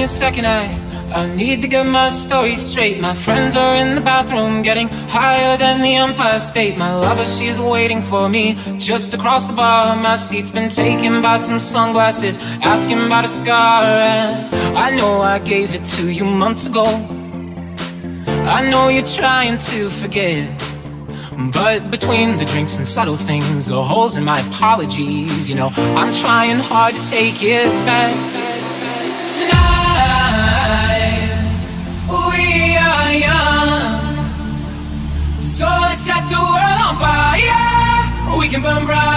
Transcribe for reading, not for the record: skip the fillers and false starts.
me a second, I need to get my story straight. My friends are in the bathroom getting higher than the Empire State. My lover, she's waiting for me just across the bar. My seat's been taken by some sunglasses asking about a scar. And I know I gave it to you months ago. I know you're trying to forget, but between the drinks and subtle things, the holes in my apologies, you know, I'm trying hard to take it back. Tonight, we are young, so let's set the world on fire. We can burn bright.